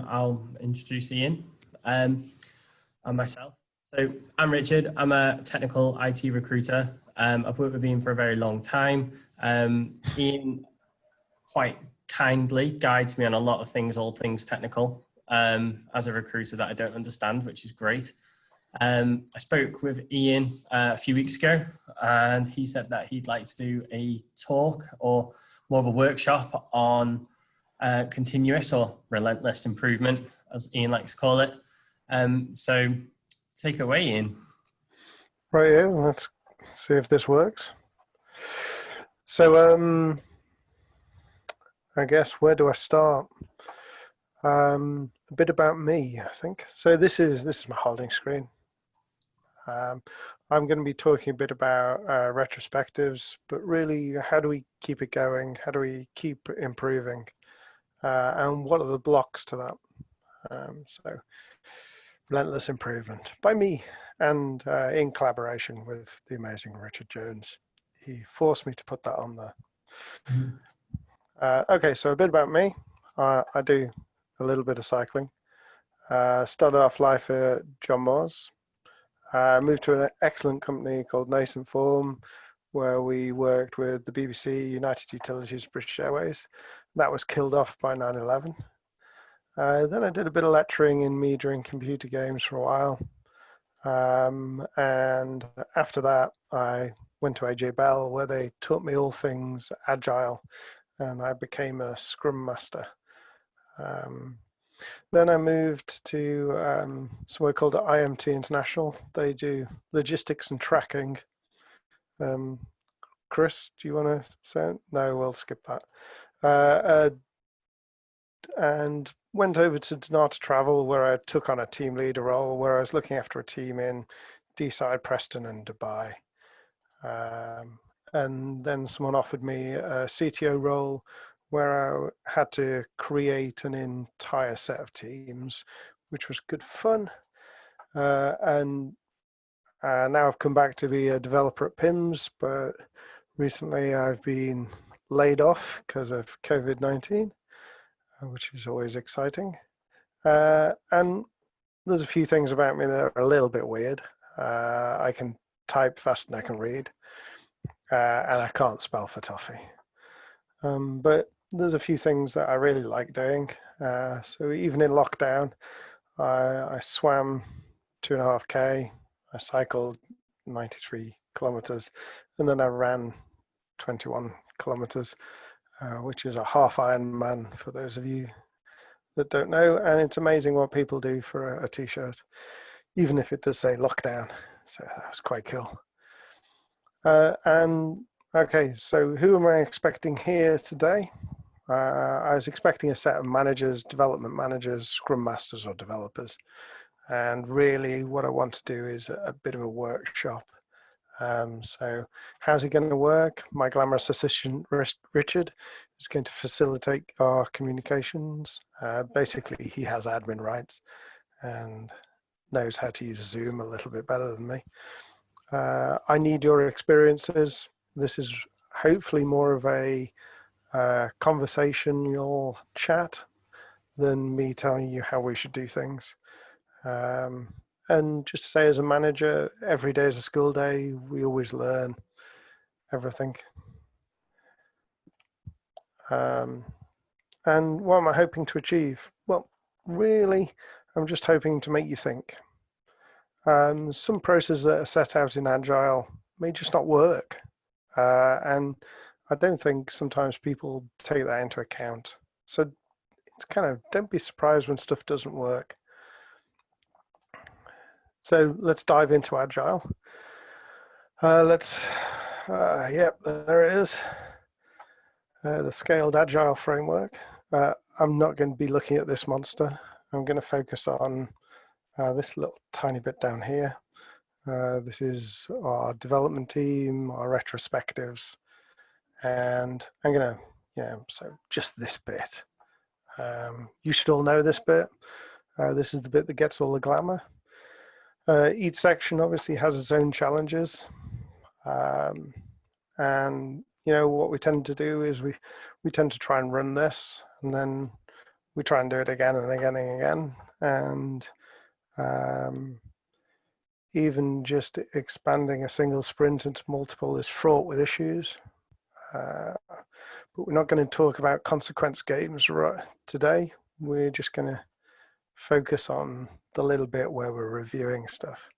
I'll introduce Ian and myself. So I'm Richard. I'm a technical IT recruiter. I've worked with Ian for a very long time. Ian quite kindly guides me on a lot of things, all things technical, as a recruiter that I don't understand, which is great. I spoke with Ian a few weeks ago, and he said that he'd like to do a talk or more of a workshop on continuous or relentless improvement, as Ian likes to call it. So take it away, Ian. Right, yeah, let's see if this works. So I guess, where do I start? A bit about me, I think. So this is my holding screen. I'm going to be talking a bit about retrospectives, but really, how do we keep it going? How do we keep improving? And what are the blocks to that? So relentless improvement by me, and in collaboration with the amazing Richard Jones. He forced me to put that on there. Okay, so a bit about me. I do a little bit of cycling. Started off life at John Moores. Moved to an excellent company called Nascent Form, where we worked with the BBC, United Utilities, British Airways. That was killed off by 9/11. Then I did a bit of lecturing in media and computer games for a while. And after that, I went to AJ Bell, where they taught me all things Agile, and I became a Scrum Master. Then I moved to somewhere called IMT International. They do logistics and tracking. Chris, do you want to say it? No, we'll skip that. And went over to Donata Travel, where I took on a team leader role, where I was looking after a team in Deeside, Preston and Dubai. And then someone offered me a CTO role, where I had to create an entire set of teams, which was good fun. And now I've come back to be a developer at PIMMS, but recently I've been laid off because of COVID-19, which is always exciting. And there's a few things about me that are a little bit weird. I can type fast and I can read, and I can't spell for toffee. But there's a few things that I really like doing. So even in lockdown, I swam 2.5K, I cycled 93 kilometers, and then I ran 21 kilometers, which is a half Ironman for those of you that don't know. And it's amazing what people do for a t-shirt, even if it does say lockdown. So that was quite cool. And okay, so who am I expecting here today? I was expecting a set of managers, development managers, scrum masters or developers. And really what I want to do is a bit of a workshop. So how's it going to work? My glamorous assistant, Richard, is going to facilitate our communications. Basically, he has admin rights and knows how to use Zoom a little bit better than me. I need your experiences. This is hopefully more of a conversational chat than me telling you how we should do things. And just to say, as a manager, every day is a school day. We always learn everything. And what am I hoping to achieve? Well, really, I'm just hoping to make you think. Some processes that are set out in Agile may just not work. And I don't think sometimes people take that into account. So it's kind of, don't be surprised when stuff doesn't work. So let's dive into Agile. Yep, there it is. The scaled Agile framework. I'm not going to be looking at this monster. I'm going to focus on this little tiny bit down here. This is our development team, our retrospectives, and I'm going to, so just this bit. You should all know this bit. This is the bit that gets all the glamour. Each section obviously has its own challenges. And, what we tend to do is we tend to try and run this, and then we try and do it again and again and again. And even just expanding a single sprint into multiple is fraught with issues. But we're not going to talk about consequence games today. We're just going to focus on the little bit where we're reviewing stuff.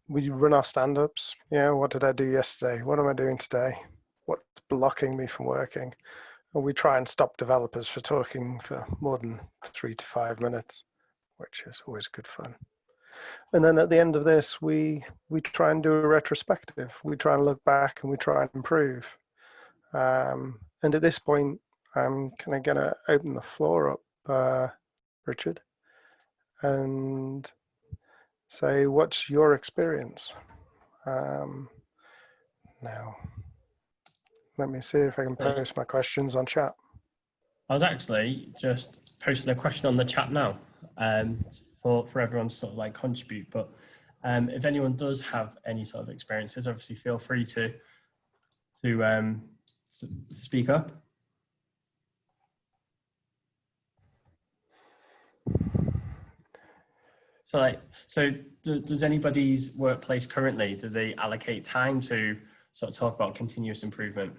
We run our stand-ups. What did I do yesterday? What am I doing today? What's blocking me from working? And we try and stop developers for talking for more than 3 to 5 minutes, which is always good fun. And then at the end of this, we try and do a retrospective. We try and look back and we try and improve. And at this point, I'm kind of going to open the floor up, Richard, and say, what's your experience? Now, let me see if I can post my questions on chat. I was actually just posting a question on the chat now for everyone to sort of like contribute. But if anyone does have any sort of experiences, obviously feel free to speak up. So does anybody's workplace currently, do they allocate time to sort of talk about continuous improvement?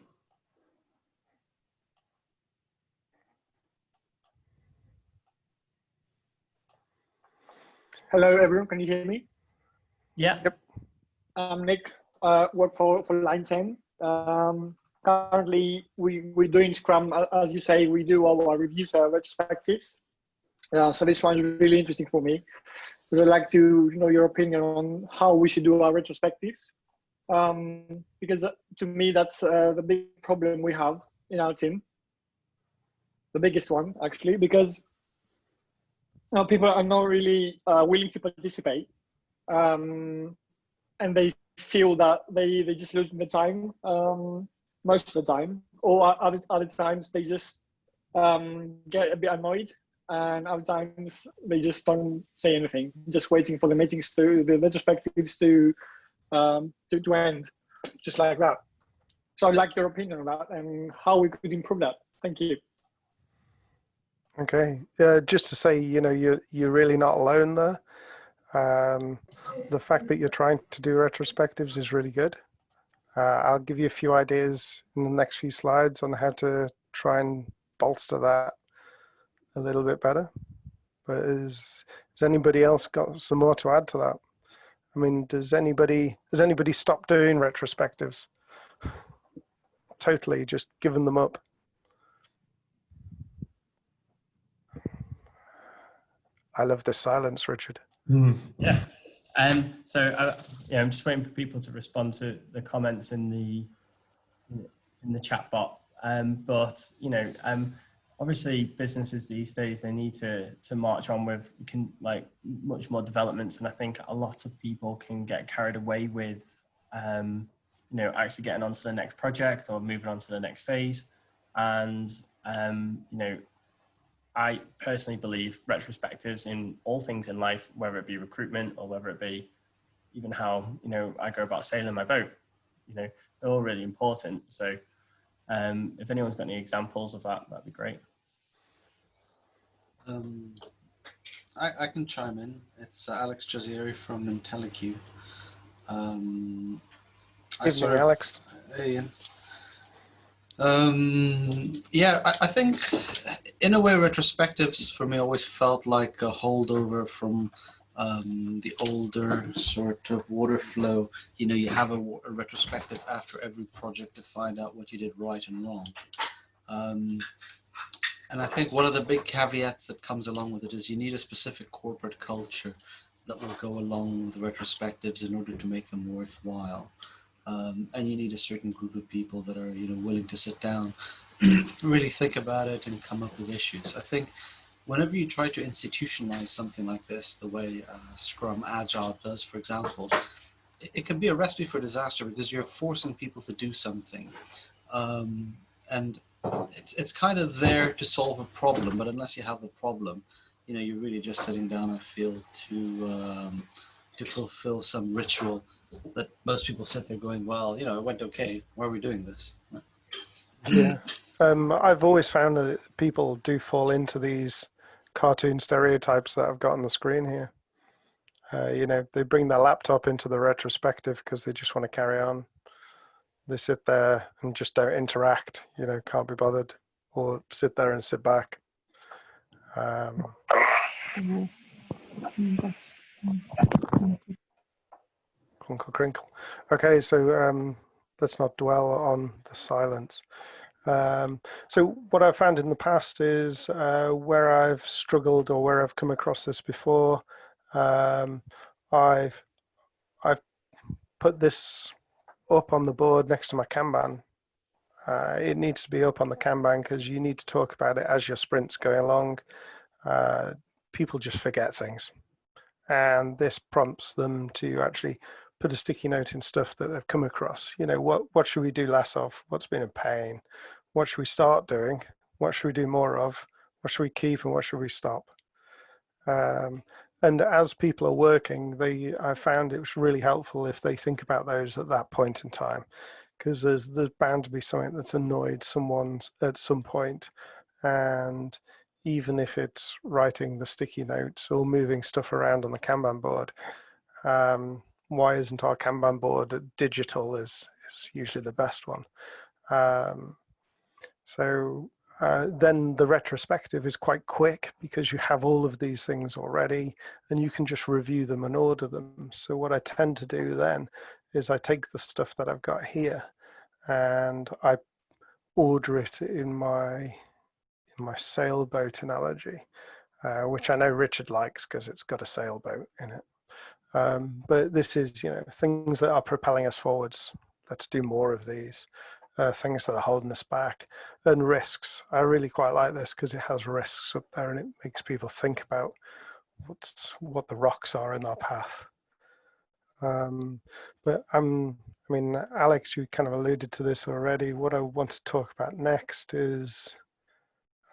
Hello, everyone. Can you hear me? Yeah. Yep. I'm Nick. Work for Line 10. Currently, we're doing Scrum. As you say, we do our reviews, retrospectives. So this one is really interesting for me, because I'd like to know your opinion on how we should do our retrospectives. Because to me, that's the big problem we have in our team. The biggest one, actually, because people are not really willing to participate, and they feel that they just lose the time most of the time, or other times they just get a bit annoyed, and other times they just don't say anything, just waiting for the meetings the retrospectives to end, just like that. So I'd like your opinion on that and how we could improve that. Thank you. Okay, just to say, you're really not alone there. The fact that you're trying to do retrospectives is really good. I'll give you a few ideas in the next few slides on how to try and bolster that a little bit better. But has anybody else got some more to add to that? I mean, has anybody stopped doing retrospectives? Totally, just given them up. I love this silence, Richard. Yeah. So I'm just waiting for people to respond to the comments in the chat bot. But obviously businesses these days, they need to march on with much more developments, and I think a lot of people can get carried away with actually getting onto the next project or moving on to the next phase. And I personally believe retrospectives in all things in life, whether it be recruitment or whether it be even how I go about sailing my boat, they're all really important. So if anyone's got any examples of that, that'd be great. I can chime in. It's Alex Jaziri from IntelliQ. Evening, Alex. Hey, Ian. Yeah, I think in a way retrospectives for me always felt like a holdover from the older sort of water flow. You have a retrospective after every project to find out what you did right and wrong. And I think one of the big caveats that comes along with it is you need a specific corporate culture that will go along with retrospectives in order to make them worthwhile. And you need a certain group of people that are, willing to sit down, really think about it and come up with issues. I think whenever you try to institutionalize something like this, the way Scrum Agile does, for example, it can be a recipe for disaster because you're forcing people to do something. And it's kind of there to solve a problem, but unless you have a problem, you're really just sitting down, I feel, to fulfill some ritual that most people sit there going, well, it went okay. Why are we doing this? Yeah. I've always found that people do fall into these cartoon stereotypes that I've got on the screen here. You know, they bring their laptop into the retrospective because they just want to carry on. They sit there and just don't interact, you know, can't be bothered, or sit there and sit back. Crinkle, crinkle. Okay, so let's not dwell on the silence. So what I've found in the past is where I've struggled or where I've come across this before, I've put this up on the board next to my Kanban. It needs to be up on the Kanban because you need to talk about it as your sprint's going along. People just forget things. And this prompts them to actually put a sticky note in stuff that they've come across. You know, what should we do less of? What's been a pain? What should we start doing? What should we do more of? What should we keep and what should we stop? And as people are working, I found it was really helpful if they think about those at that point in time, because there's bound to be something that's annoyed someone at some point. And even if it's writing the sticky notes or moving stuff around on the Kanban board, why isn't our Kanban board digital is usually the best one. Then the retrospective is quite quick because you have all of these things already and you can just review them and order them. So what I tend to do then is I take the stuff that I've got here and I order it in my sailboat analogy, which I know Richard likes because it's got a sailboat in it. But this is, you know, things that are propelling us forwards. Let's do more of these. Things that are holding us back, and risks. I really quite like this because it has risks up there and it makes people think about what the rocks are in our path. But I mean, Alex, you kind of alluded to this already. What I want to talk about next is,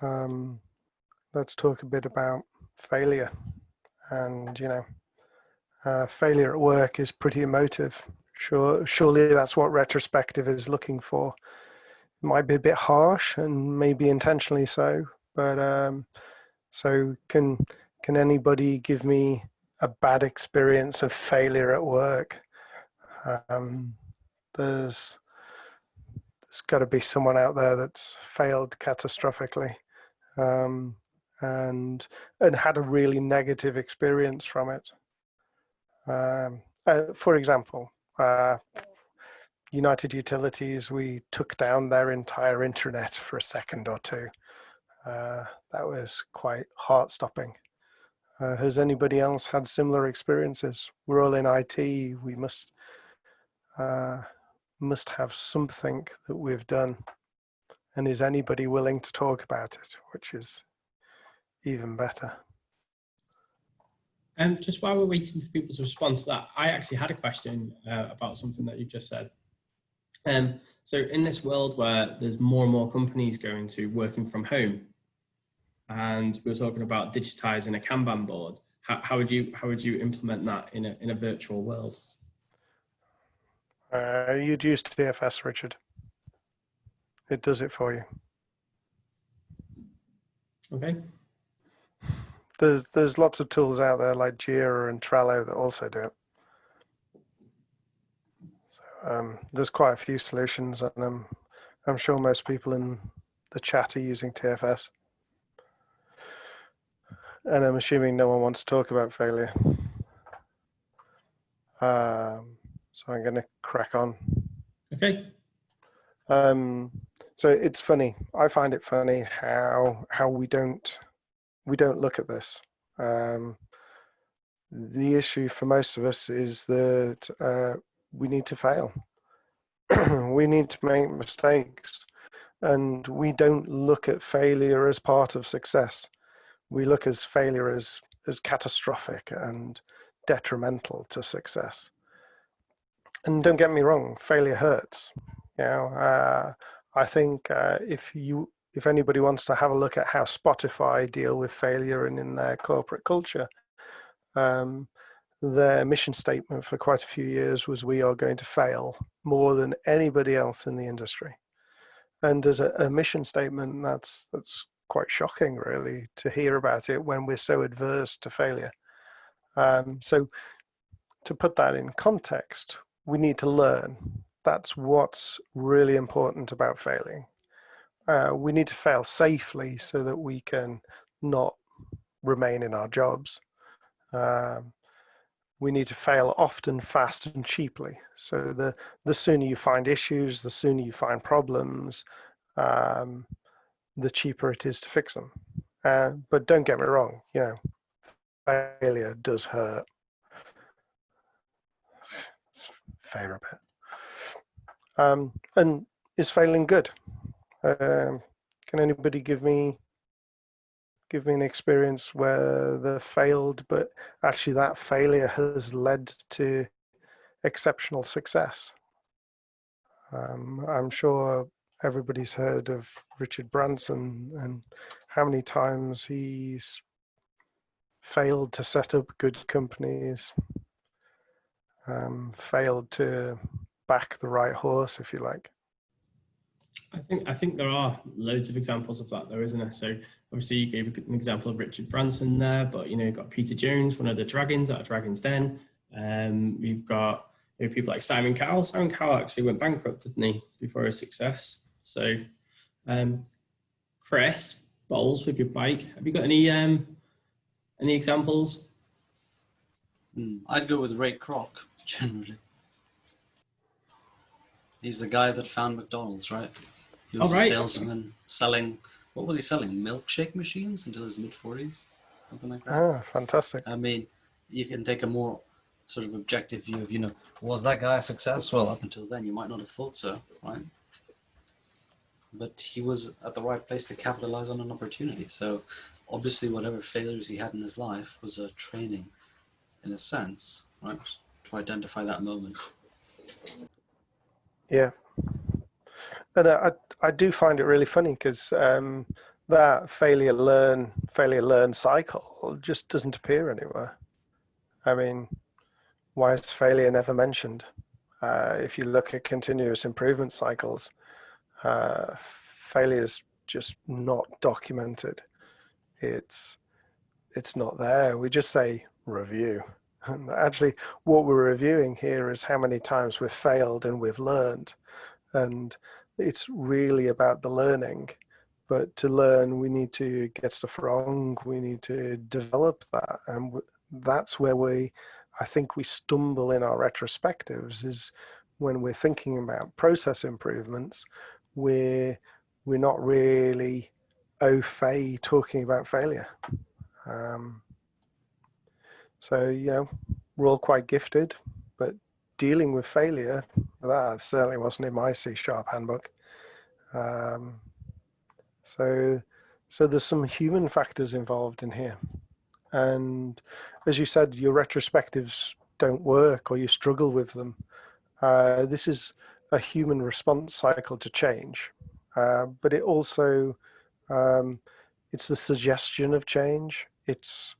let's talk a bit about failure. And, you know, failure at work is pretty emotive. Surely that's what retrospective is looking for. It might be a bit harsh and maybe intentionally so, but so can anybody give me a bad experience of failure at work? There's got to be someone out there that's failed catastrophically and had a really negative experience from it. For example, United Utilities, we took down their entire intranet for a second or two. That was quite heart-stopping. Has anybody else had similar experiences? We're all in IT. We must have something that we've done. And is anybody willing to talk about it, which is even better? Just while we're waiting for people to respond to that, I actually had a question about something that you've just said. So in this world where there's more and more companies going to working from home, and we were talking about digitizing a Kanban board, how would you implement that in a virtual world? You'd use TFS, Richard. It does it for you. Okay. There's lots of tools out there like Jira and Trello that also do it. So there's quite a few solutions, and I'm sure most people in the chat are using TFS. And I'm assuming no one wants to talk about failure. So I'm going to crack on. Okay. So it's funny. I find it funny how we don't look at this. The issue for most of us is that we need to fail. We need to make mistakes, and we don't look at failure as part of success. We look at failure as catastrophic and detrimental to success. And don't get me wrong, failure hurts. You know, I think if anybody wants to have a look at how Spotify deal with failure and in their corporate culture, their mission statement for quite a few years was, "We are going to fail more than anybody else in the industry." And as a mission statement, that's quite shocking, really, to hear about it when we're so adverse to failure. So to put that in context, we need to learn. That's what's really important about failing. We need to fail safely so that we can not remain in our jobs. We need to fail often, fast, and cheaply. So the sooner you find issues, the sooner you find problems, the cheaper it is to fix them. But don't get me wrong, failure does hurt. It's a fair bit. And is failing good? Can anybody give me an experience where they failed, but actually that failure has led to exceptional success? I'm sure everybody's heard of Richard Branson and how many times he's failed to set up good companies, failed to back the right horse, if you like. I think there are loads of examples of that, though, isn't there? So obviously you gave an example of Richard Branson there, but you've got Peter Jones, one of the dragons out of Dragon's Den. You've got people like Simon Cowell. Simon Cowell actually went bankrupt, didn't he, before his success? So, Chris Bowles, with your bike, have you got any examples? I'd go with Ray Kroc, generally. He's the guy that found McDonald's, right? He was a salesman selling, what was he selling? Milkshake machines until his mid-40s? Something like that. Ah, fantastic. I mean, you can take a more sort of objective view of, was that guy a success? Well, up until then, you might not have thought so, right? But he was at the right place to capitalize on an opportunity. So obviously, whatever failures he had in his life was a training, in a sense, right? To identify that moment. Yeah. And I do find it really funny because that failure learn cycle just doesn't appear anywhere. I mean, why is failure never mentioned? If you look at continuous improvement cycles, failure is just not documented. It's not there. We just say review. And actually, what we're reviewing here is how many times we've failed and we've learned. And it's really about the learning. But to learn, we need to get stuff wrong. We need to develop that. And that's where I think we stumble in our retrospectives, is when we're thinking about process improvements, we're not really au fait talking about failure. So, we're all quite gifted, but dealing with failure, that certainly wasn't in my C# handbook. So there's some human factors involved in here. And as you said, your retrospectives don't work or you struggle with them. This is a human response cycle to change. But it also, it's the suggestion of change. It's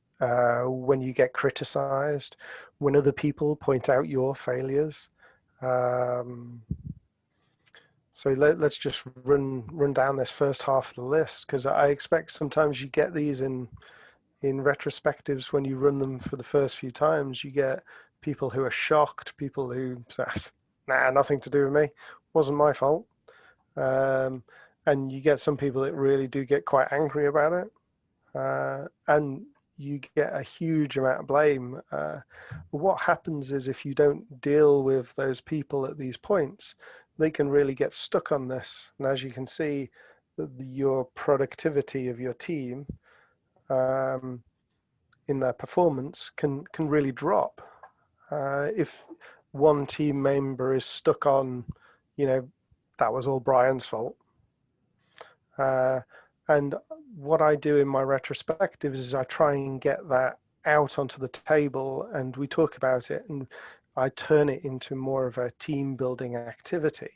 when you get criticized, when other people point out your failures. So let's just run down this first half of the list, because I expect sometimes you get these in retrospectives when you run them for the first few times. You get people who are shocked, people who say, nah, nothing to do with me, wasn't my fault. And you get some people that really do get quite angry about it. And you get a huge amount of blame. What happens is, if you don't deal with those people at these points, they can really get stuck on this. And as you can see, your productivity of your team in their performance can really drop. If one team member is stuck on, that was all Brian's fault. And what I do in my retrospectives is I try and get that out onto the table, and we talk about it, and I turn it into more of a team building activity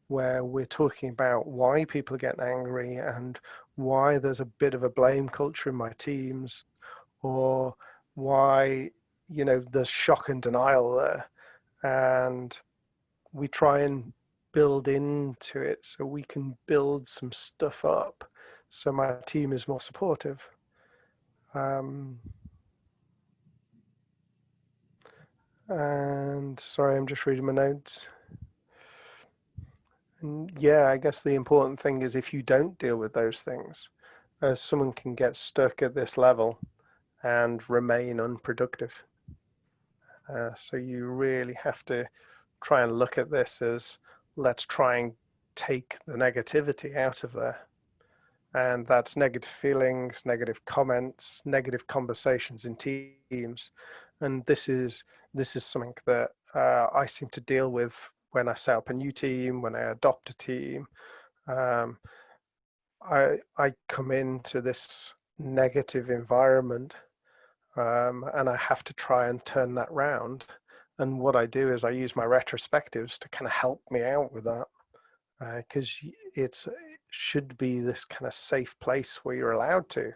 where we're talking about why people are getting angry and why there's a bit of a blame culture in my teams, or why, there's shock and denial there. And we try and build into it so we can build some stuff up so my team is more supportive. And sorry, I'm just reading my notes. And yeah, I guess the important thing is if you don't deal with those things, someone can get stuck at this level and remain unproductive. So you really have to try and look at this as, let's try and take the negativity out of there. And that's negative feelings, negative comments, negative conversations in teams. And this is something that I seem to deal with when I set up a new team, when I adopt a team. I come into this negative environment, and I have to try and turn that round. And what I do is I use my retrospectives to kind of help me out with that, because it should be this kind of safe place where you're allowed to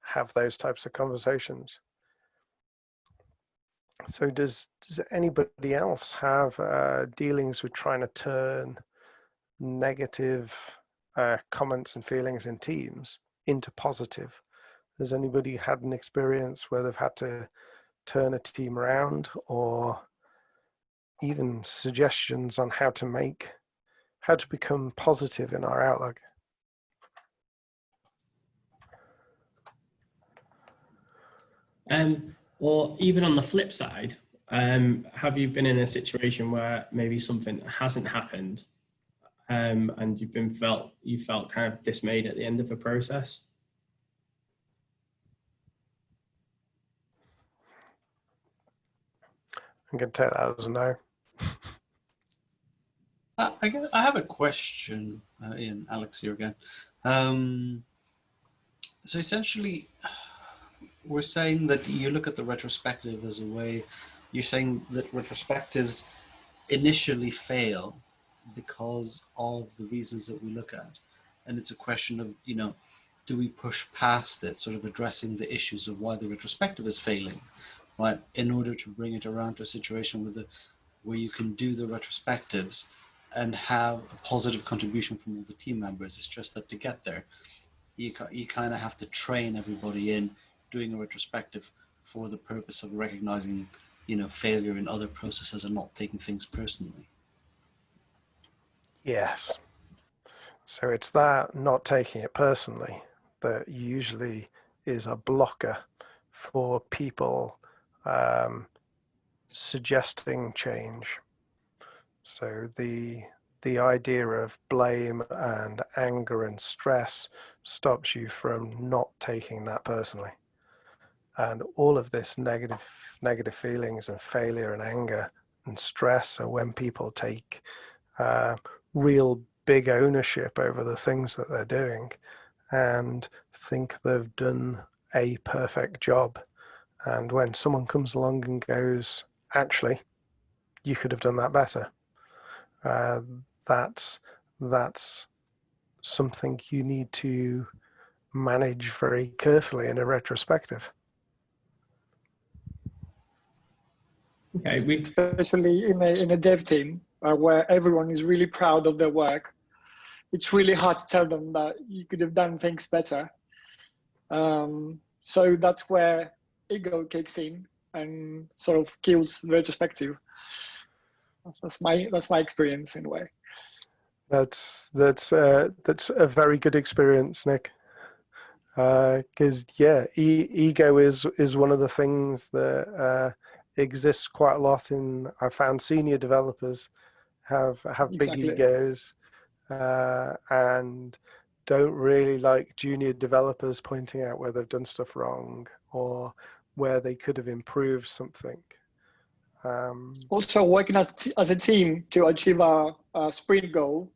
have those types of conversations. So does anybody else have dealings with trying to turn negative comments and feelings in teams into positive? Has anybody had an experience where they've had to turn a team around, or even suggestions on how to become positive in our outlook? Or even on the flip side, have you been in a situation where maybe something hasn't happened, and you felt kind of dismayed at the end of the process? I'm going to take that as a no. I have a question, Ian, Alex here again. So essentially, we're saying that you look at the retrospective as a way, you're saying that retrospectives initially fail because of the reasons that we look at. And it's a question of, do we push past it, sort of addressing the issues of why the retrospective is failing, right? In order to bring it around to a situation where you can do the retrospectives and have a positive contribution from all the team members. It's just that to get there, you kind of have to train everybody in doing a retrospective for the purpose of recognizing, failure in other processes and not taking things personally. Yes. So it's that not taking it personally that usually is a blocker for people suggesting change. So the idea of blame and anger and stress stops you from not taking that personally. And all of this negative feelings and failure and anger and stress are when people take real big ownership over the things that they're doing and think they've done a perfect job. And when someone comes along and goes, actually, you could have done that better, that's something you need to manage very carefully in a retrospective. Okay, especially in a dev team where everyone is really proud of their work. It's really hard to tell them that you could have done things better. So that's where ego kicks in and sort of kills the retrospective. That's my experience in a way. That's a very good experience, Nick. Because ego is one of the things that exists quite a lot in. I found senior developers have Exactly. big egos and don't really like junior developers pointing out where they've done stuff wrong or where they could have improved something. Also, working as a team to achieve a sprint goal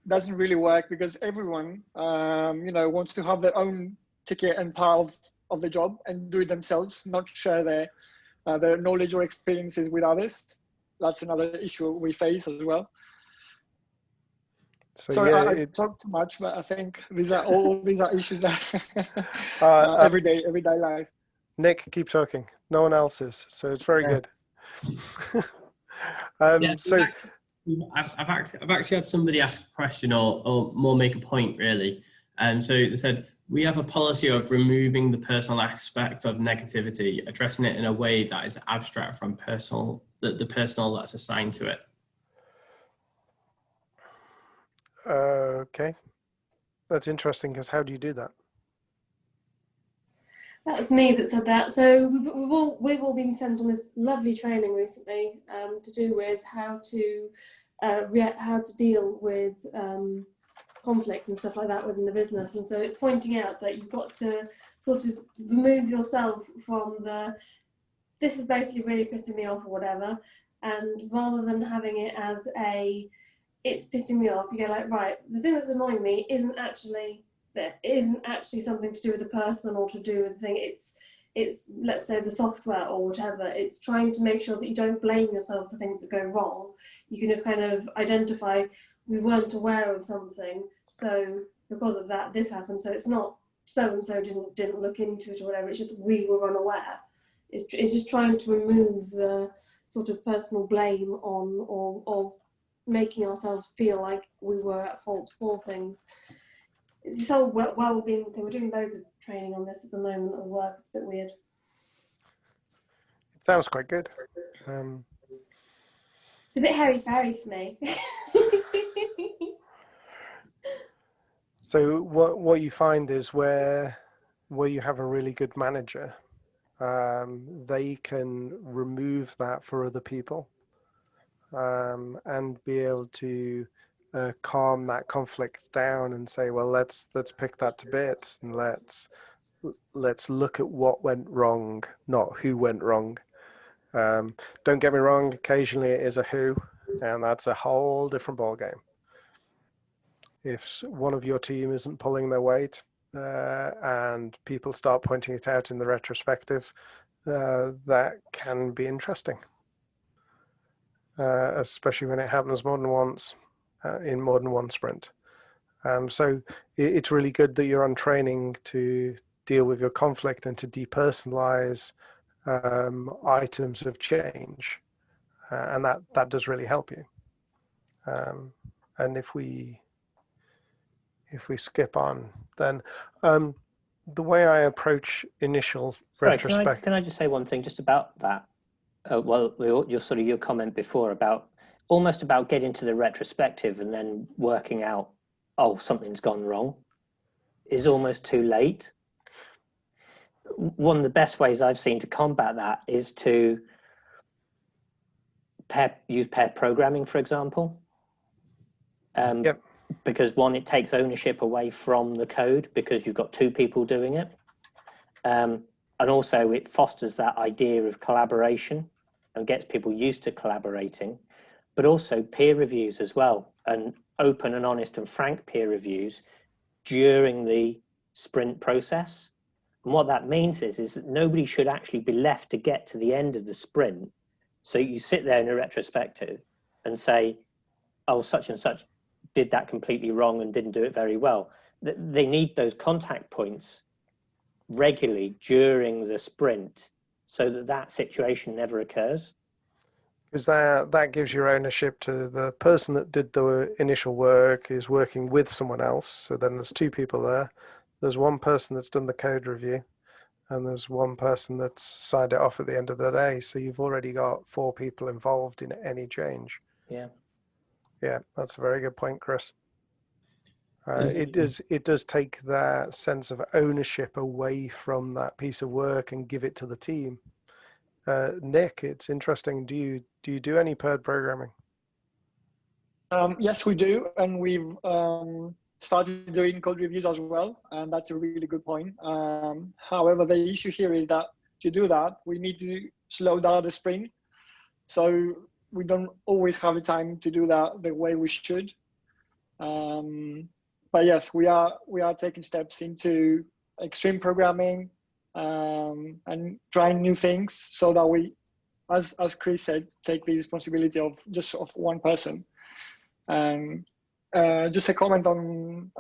doesn't really work because everyone, wants to have their own ticket and part of the job and do it themselves, not share their knowledge or experiences with others. That's another issue we face as well. So I talk too much, but I think these are issues that everyday life. Nick, keep talking. No one else is, so it's very good. I've actually had somebody ask a question or more make a point really. So they said, we have a policy of removing the personal aspect of negativity, addressing it in a way that is abstract from the personal that's assigned to it. Okay, that's interesting, because how do you do that? That was me that said that. So we've all been sent on this lovely training recently to do with how to deal with conflict and stuff like that within the business. And so it's pointing out that you've got to sort of remove yourself from this is basically really pissing me off or whatever, and rather than having it as it's pissing me off, you go like, right, the thing that's annoying me isn't actually something to do with the person or to do with the thing. It's let's say the software or whatever. It's trying to make sure that you don't blame yourself for things that go wrong. You can just kind of identify, we weren't aware of something, so because of that this happened. So it's not so and so didn't look into it or whatever. It's just we were unaware. It's just trying to remove the sort of personal blame on or making ourselves feel like we were at fault for things. It's this whole well-being thing. We're doing loads of training on this at the moment at work. It's a bit weird. It sounds quite good. It's a bit hairy-fairy for me. So what you find is where you have a really good manager, they can remove that for other people, and be able to calm that conflict down and say, well, let's pick that to bits, and let's look at what went wrong, not who went wrong. Don't get me wrong, occasionally it is a who, and that's a whole different ballgame. If one of your team isn't pulling their weight, and people start pointing it out in the retrospective, that can be interesting, especially when it happens more than once in more than one sprint. So it's really good that you're on training to deal with your conflict and to depersonalize items of change, and that does really help you. And if we skip on, then the way I approach initial retrospective. Can I just say one thing just about that? Your comment before about almost about getting to the retrospective and then working out, oh, something's gone wrong, is almost too late. One of the best ways I've seen to combat that is to use paired programming, for example. Yep. Because one, it takes ownership away from the code because you've got two people doing it. And also it fosters that idea of collaboration and gets people used to collaborating, but also peer reviews as well, and open and honest and frank peer reviews during the sprint process. And what that means is that nobody should actually be left to get to the end of the sprint. So you sit there in a retrospective and say, oh, such and such did that completely wrong and didn't do it very well. They need those contact points regularly during the sprint so that situation never occurs. Because that gives your ownership to the person that did the initial work is working with someone else. So then there's two people there. There's one person that's done the code review, and there's one person that's signed it off at the end of the day. So you've already got 4 people involved in any change. Yeah, that's a very good point, Chris. It does take that sense of ownership away from that piece of work and give it to the team. Nick, it's interesting. Do you do any paired programming? Yes, we do, and we've started doing code reviews as well, and that's a really good point. However, the issue here is that to do that, we need to slow down the sprint, so we don't always have the time to do that the way we should. But yes, we are taking steps into extreme programming and trying new things so that we, as Chris said, take the responsibility of one person. And just a comment on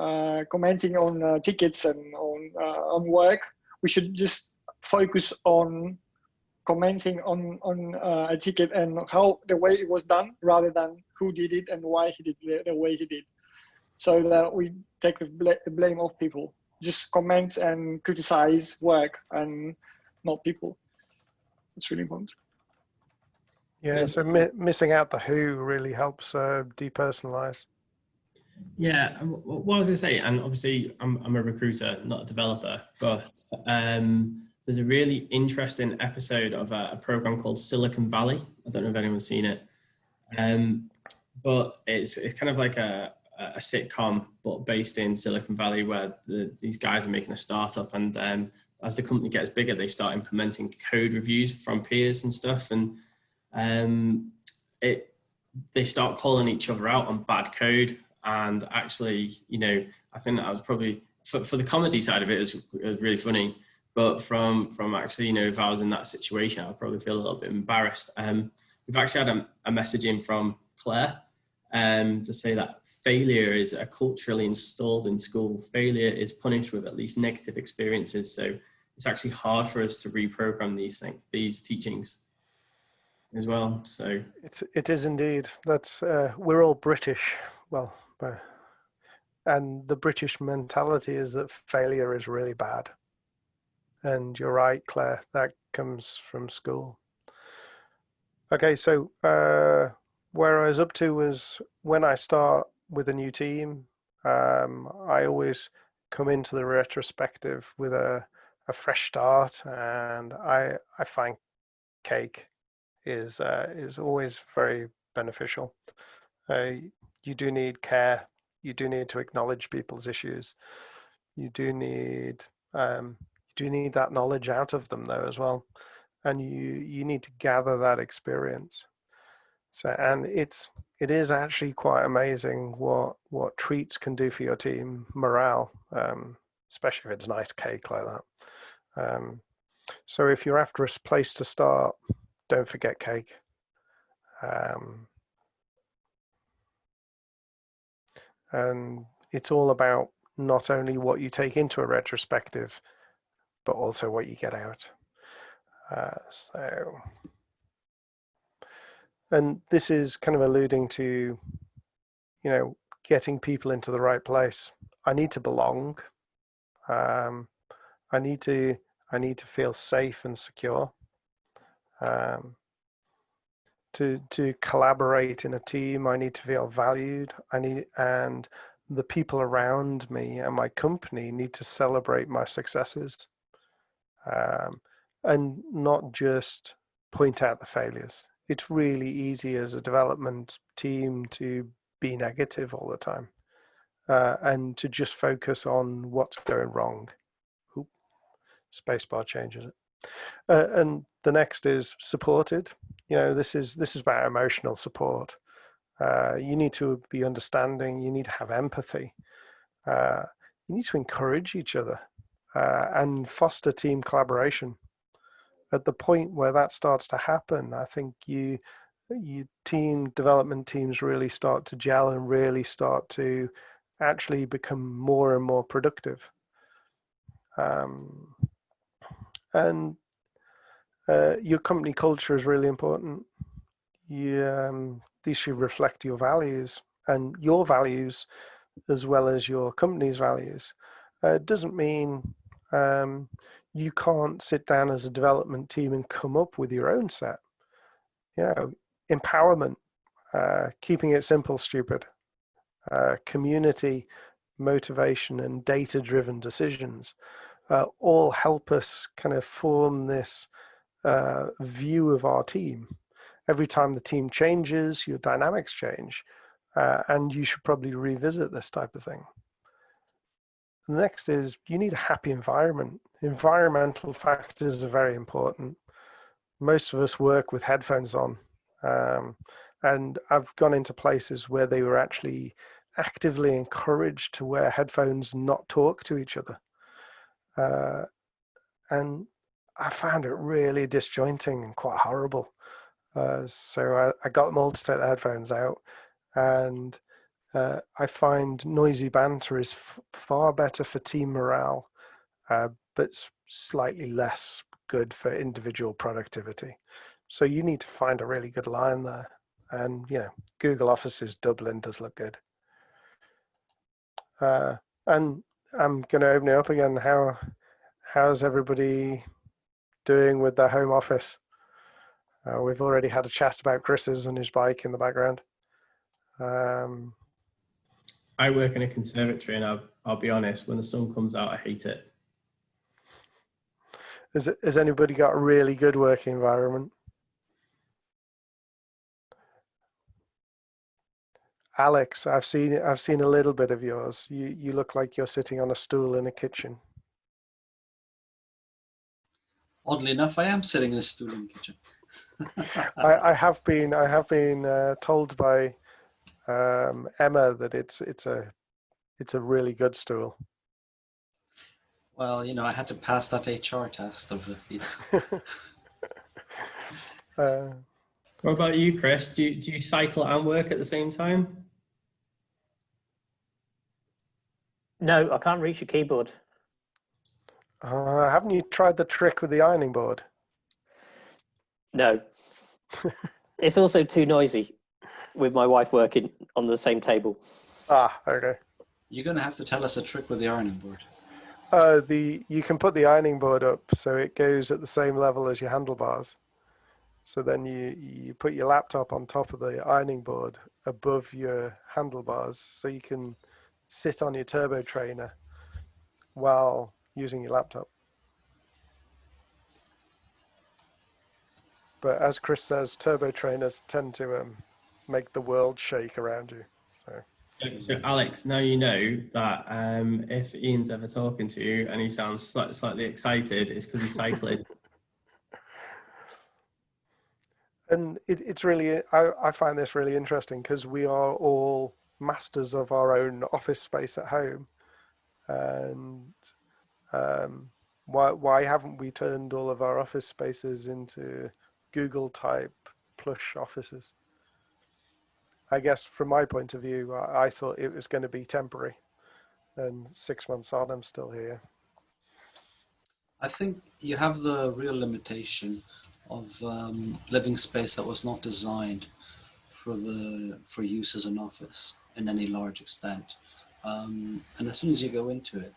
commenting on tickets and on work. We should just focus on commenting on a ticket and how the way it was done, rather than who did it and why he did the way he did, so that we take the blame off people. Just comment and criticize work and not people. It's really important. Yeah, so missing out the who really helps depersonalize. Yeah, what I was going to say, and obviously I'm a recruiter, not a developer, but there's a really interesting episode of a program called Silicon Valley. I don't know if anyone's seen it, but it's kind of like a sitcom, but based in Silicon Valley, where these guys are making a startup, and as the company gets bigger, they start implementing code reviews from peers and stuff, and they start calling each other out on bad code. And actually, I think that was probably for the comedy side of it, it was really funny. But from actually, if I was in that situation, I would probably feel a little bit embarrassed. We've actually had a message in from Claire to say that failure is culturally installed in school. Failure is punished with at least negative experiences. So it's actually hard for us to reprogram these teachings as well. So it is indeed. That's we're all British. Well, and the British mentality is that failure is really bad. And you're right, Claire, that comes from school. Okay, so where I was up to was when I start with a new team, I always come into the retrospective with a fresh start, and I find cake is always very beneficial. You do need care. You do need to acknowledge people's issues. You do need that knowledge out of them though as well, and you need to gather that experience. So, and it is actually quite amazing what treats can do for your team morale, especially if it's nice cake like that. So if you're after a place to start, don't forget cake. And it's all about not only what you take into a retrospective, but also what you get out. And this is kind of alluding to, getting people into the right place. I need to belong. I need to feel safe and secure. To collaborate in a team, I need to feel valued. And the people around me and my company need to celebrate my successes, and not just point out the failures. It's really easy as a development team to be negative all the time, and to just focus on what's going wrong. Oop, spacebar changes it. And the next is supported. This is about emotional support. You need to be understanding. You need to have empathy. You need to encourage each other and foster team collaboration. At the point where that starts to happen, I think you team development teams really start to gel and really start to actually become more and more productive. And your company culture is really important. These should reflect your values, and your values as well as your company's values. It doesn't mean you can't sit down as a development team and come up with your own set. Empowerment, keeping it simple, stupid, community, motivation, and data-driven decisions all help us kind of form this view of our team. Every time the team changes, your dynamics change, and you should probably revisit this type of thing. The next is you need a happy environment. Environmental factors are very important. Most of us work with headphones on, and I've gone into places where they were actually actively encouraged to wear headphones and not talk to each other. And I found it really disjointing and quite horrible. So I got them all to take the headphones out, and I find noisy banter is far better for team morale, but slightly less good for individual productivity. So you need to find a really good line there. And, you know, Google Offices Dublin does look good. And I'm going to open it up again. How's everybody doing with their home office? We've already had a chat about Chris's and his bike in the background. I work in a conservatory, and I'll be honest, when the sun comes out, I hate it. Has anybody got a really good working environment? Alex, I've seen a little bit of yours. You look like you're sitting on a stool in a kitchen. Oddly enough, I am sitting in a stool in the kitchen. I have been told by Emma that it's a really good stool. Well, you know, I had to pass that HR test of it. What about you, Chris? Do you cycle and work at the same time? No, I can't reach your keyboard. Haven't you tried the trick with the ironing board? No. It's also too noisy with my wife working on the same table. Ah, okay. You're going to have to tell us a trick with the ironing board. You can put the ironing board up so it goes at the same level as your handlebars. So then you put your laptop on top of the ironing board above your handlebars, so you can sit on your turbo trainer while using your laptop. But as Chris says, turbo trainers tend to make the world shake around you. So Alex, now you know that if Ian's ever talking to you and he sounds slightly excited, it's because he's cycling. And it's really, I find this really interesting because we are all masters of our own office space at home. And why haven't we turned all of our office spaces into Google type plush offices? I guess from my point of view, I thought it was going to be temporary. And 6 months on, I'm still here. I think you have the real limitation of living space that was not designed for use as an office in any large extent. And as soon as you go into it,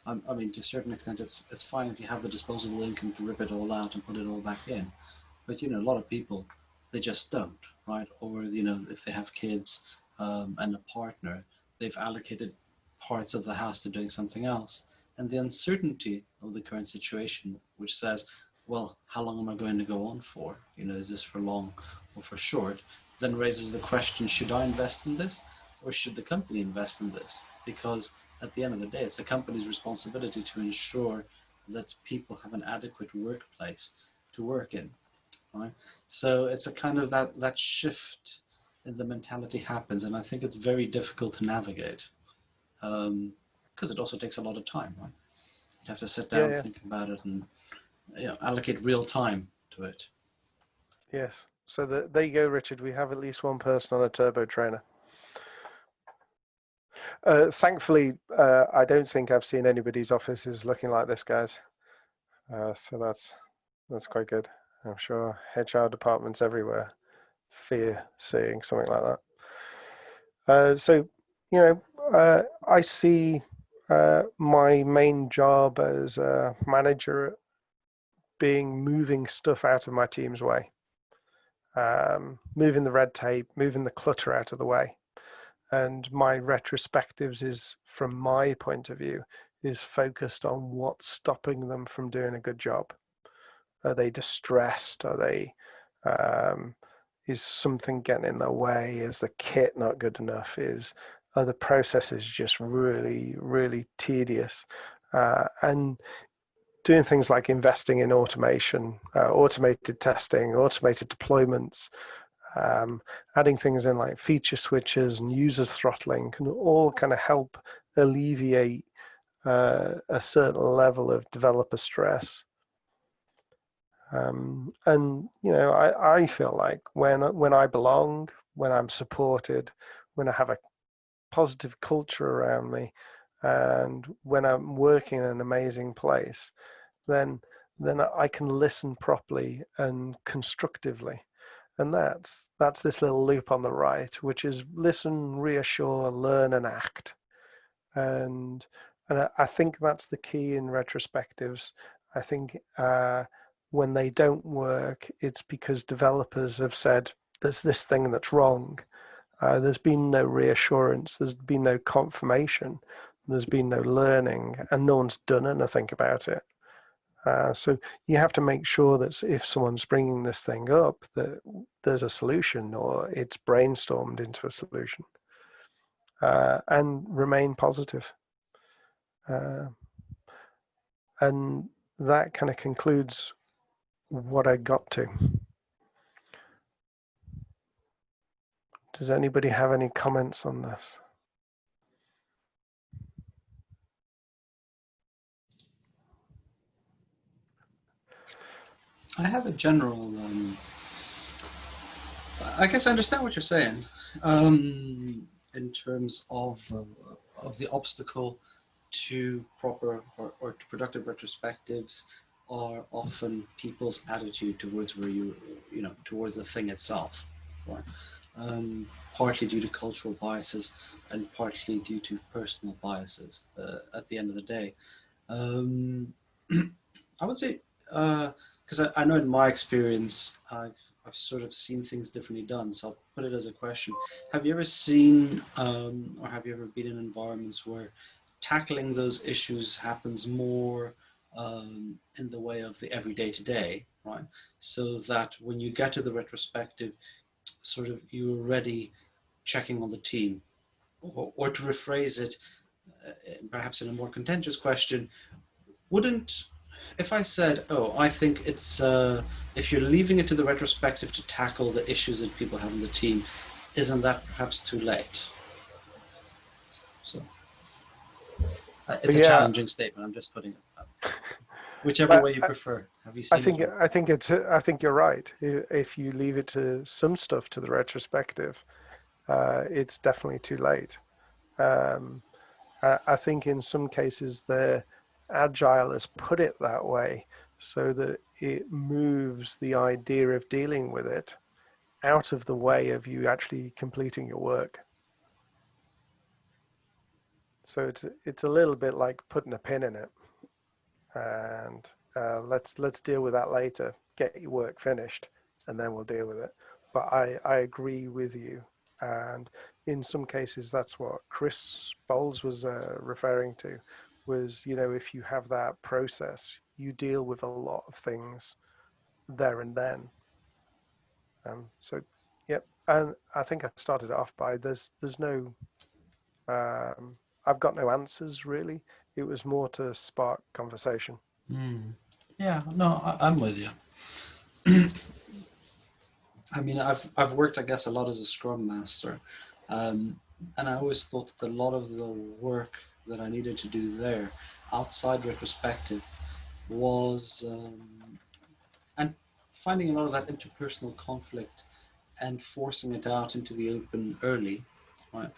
I mean, to a certain extent, it's fine if you have the disposable income to rip it all out and put it all back in. But, you know, a lot of people, they just don't, right? Or, you know, if they have kids and a partner, they've allocated parts of the house to doing something else. And the uncertainty of the current situation, which says, well, how long am I going to go on for? You know, is this for long or for short? Then raises the question, should I invest in this or should the company invest in this? Because at the end of the day, it's the company's responsibility to ensure that people have an adequate workplace to work in, right? So it's a kind of that shift in the mentality happens, and I think it's very difficult to navigate because it also takes a lot of time, right? You have to sit down, think about it, and allocate real time to it. Yes. So there you go, Richard. We have at least one person on a turbo trainer. Thankfully, I don't think I've seen anybody's offices looking like this, guys. So that's quite good. I'm sure HR departments everywhere fear seeing something like that. So, you know, I see my main job as a manager being moving stuff out of my team's way, moving the red tape, moving the clutter out of the way. And my retrospectives is, from my point of view, is focused on what's stopping them from doing a good job. Are they distressed? Are they, is something getting in their way? Is the kit not good enough? Are the processes just really, really tedious? And doing things like investing in automation, automated testing, automated deployments, adding things in like feature switches and user throttling can all kind of help alleviate a certain level of developer stress. And you know, I feel like when I belong, when I'm supported, when I have a positive culture around me, and when I'm working in an amazing place, then then I can listen properly and constructively. And that's this little loop on the right, which is listen, reassure, learn, and act. And I think that's the key in retrospectives. I think when they don't work, it's because developers have said, there's this thing that's wrong. There's been no reassurance, there's been no confirmation, there's been no learning, and no one's done anything about it. So you have to make sure that if someone's bringing this thing up, that there's a solution, or it's brainstormed into a solution, and remain positive. And that kind of concludes what I got to. Does anybody have any comments on this? I have a general, I guess I understand what you're saying, in terms of the obstacle to proper or to productive retrospectives are often people's attitude towards towards the thing itself, right? Partly due to cultural biases and partly due to personal biases at the end of the day. I would say, because I know in my experience, I've sort of seen things differently done. So I'll put it as a question. Have you ever seen, or have you ever been in environments where tackling those issues happens more in the way of the everyday to day, right? So that when you get to the retrospective, sort of you're already checking on the team, or to rephrase it, perhaps in a more contentious question, wouldn't, if I said, oh, I think it's, if you're leaving it to the retrospective to tackle the issues that people have in the team, isn't that perhaps too late? So it's a challenging statement. I'm just putting it up. Whichever way you prefer. Have you seen I think you're right. If you leave it to some stuff to the retrospective, it's definitely too late. I think in some cases the Agile has put it that way so that it moves the idea of dealing with it out of the way of you actually completing your work. So it's a little bit like putting a pin in it, and let's deal with that later. Get your work finished, and then we'll deal with it. But I agree with you, and in some cases that's what Chris Bowles was referring to. Was, if you have that process, you deal with a lot of things there and then. So, yep. And I think I started off by there's no. I've got no answers really. It was more to spark conversation. Yeah, no, I'm with you. I mean, I've worked, I guess, a lot as a Scrum Master, and I always thought that a lot of the work that I needed to do there, outside retrospective, was and finding a lot of that interpersonal conflict and forcing it out into the open early, right?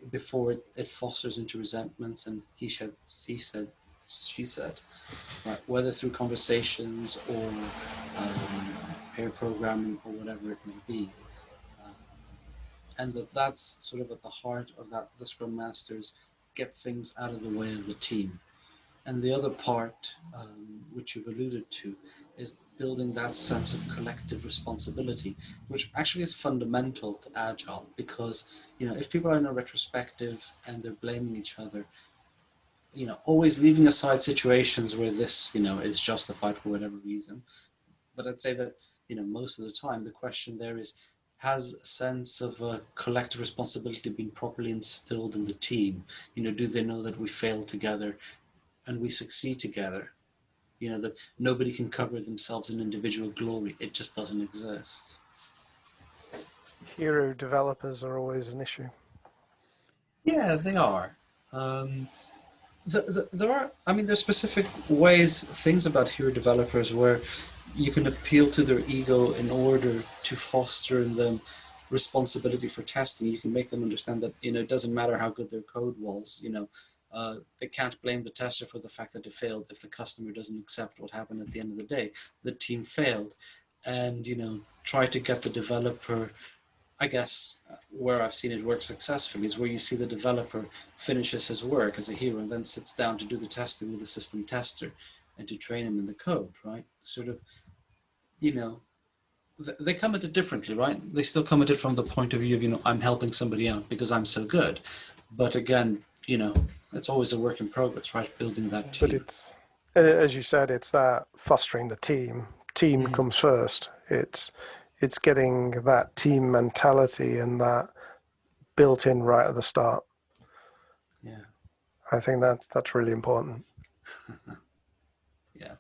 Before it fosters into resentments and he said, she said, right? Whether through conversations or pair programming or whatever it may be. And that's sort of at the heart of that, the Scrum Masters get things out of the way of the team. And the other part, which you've alluded to, is building that sense of collective responsibility, which actually is fundamental to Agile, because, if people are in a retrospective and they're blaming each other, always leaving aside situations where this, is justified for whatever reason. But I'd say that, most of the time, the question there is, has a sense of a collective responsibility been properly instilled in the team? Do they know that we fail together and we succeed together? That nobody can cover themselves in individual glory. It just doesn't exist. Hero developers are always an issue. Yeah, they are. There are, there's specific things about hero developers where you can appeal to their ego in order to foster in them responsibility for testing. You can make them understand that, it doesn't matter how good their code was, They can't blame the tester for the fact that it failed if the customer doesn't accept what happened at the end of the day. The team failed, and try to get the developer. I guess where I've seen it work successfully is where you see the developer finishes his work as a hero and then sits down to do the testing with the system tester and to train him in the code, right? Sort of, they come at it differently, right? They still come at it from the point of view of, I'm helping somebody out because I'm so good. But again, it's always a work in progress, right? Building that team. But it's, as you said, it's that fostering the team. Team comes first. It's getting that team mentality and that built in right at the start. Yeah. I think that's really important. Yeah.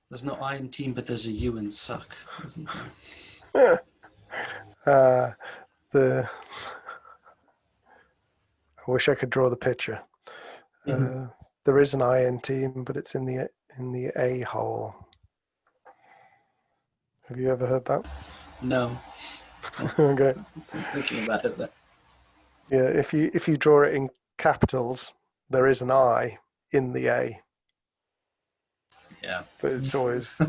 There's no I in team, but there's a U in suck, isn't there? I wish I could draw the picture. There is an I in team, but it's in the A hole. Have you ever heard that? No. Okay. I'm thinking about it, but Yeah, if you draw it in capitals, there is an I in the A. yeah. But it's always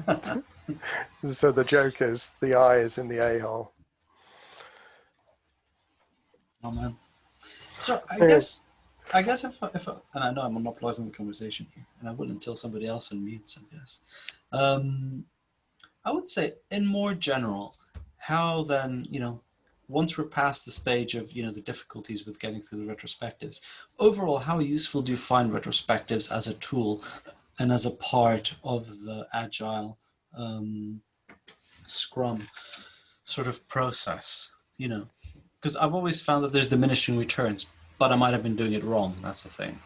so the joke is the I is in the A hole. Oh man. So I guess if and I know I'm monopolizing the conversation here, and I will until somebody else unmutes, I guess. I would say in more general, how then, once we're past the stage of, the difficulties with getting through the retrospectives, overall, how useful do you find retrospectives as a tool and as a part of the Agile Scrum sort of process, Because I've always found that there's diminishing returns, but I might have been doing it wrong. That's the thing.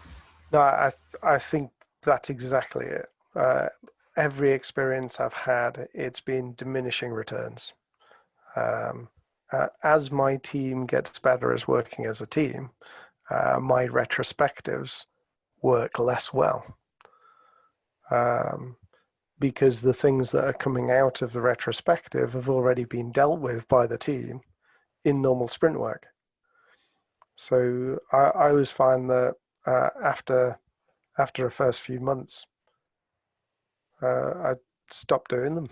No, I think that's exactly it. Every experience I've had, it's been diminishing returns. As my team gets better as working as a team, my retrospectives work less well. Because the things that are coming out of the retrospective have already been dealt with by the team in normal sprint work. So I always find that after the first few months, I stopped doing them.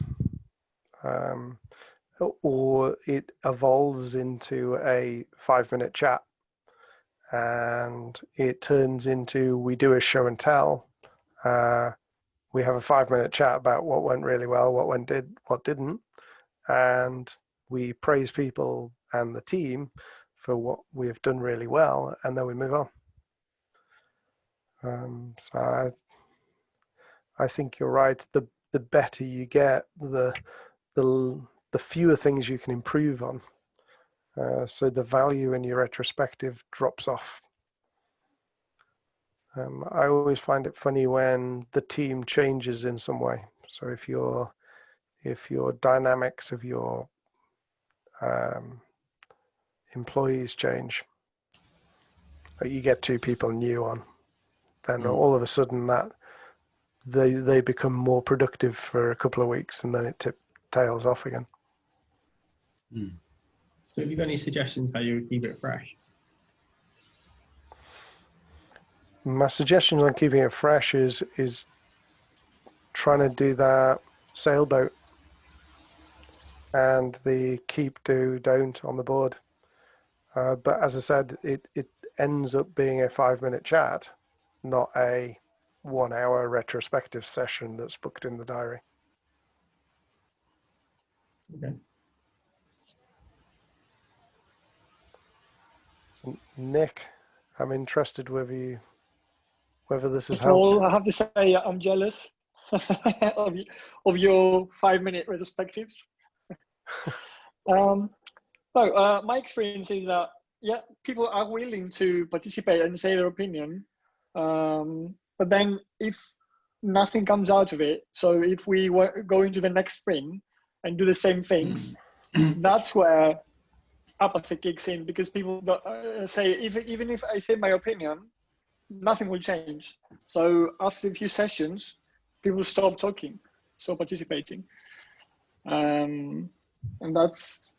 Or it evolves into a 5-minute chat and it turns into, we do a show and tell. We have a 5-minute chat about what went really well, what didn't, and we praise people and the team for what we've done really well, and then we move on. So I think you're right. The better you get, the fewer things you can improve on. So the value in your retrospective drops off. I always find it funny when the team changes in some way. So if your dynamics of your employees change, you get 2 people new on, then all of a sudden that they become more productive for a couple of weeks and then it tails off again. So have you got any suggestions how you would keep it fresh? My suggestions on keeping it fresh is trying to do that sailboat and the keep, do, don't on the board. But as I said, it ends up being a 5-minute chat, not a 1-hour retrospective session that's booked in the diary. Okay. So Nick, I'm interested whether this is First of all, helped. I have to say I'm jealous of your 5-minute retrospectives. My experience is that people are willing to participate and say their opinion, but then if nothing comes out of it, so if we go into the next sprint and do the same things, that's where apathy kicks in, because people say even if I say my opinion, nothing will change. So after a few sessions, people stop talking, stop participating, and that's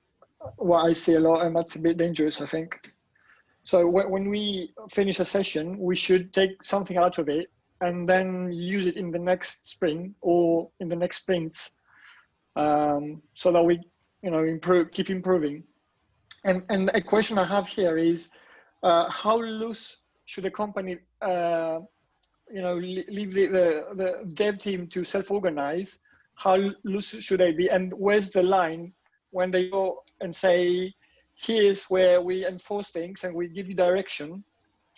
what I see a lot, and that's a bit dangerous, I think. So when we finish a session, we should take something out of it and then use it in the next sprint or in the next sprints, so that we, keep improving. And a question I have here is, how loose should a company, leave the dev team to self-organize? How loose should they be? And where's the line when they go and say, here's where we enforce things and we give you direction.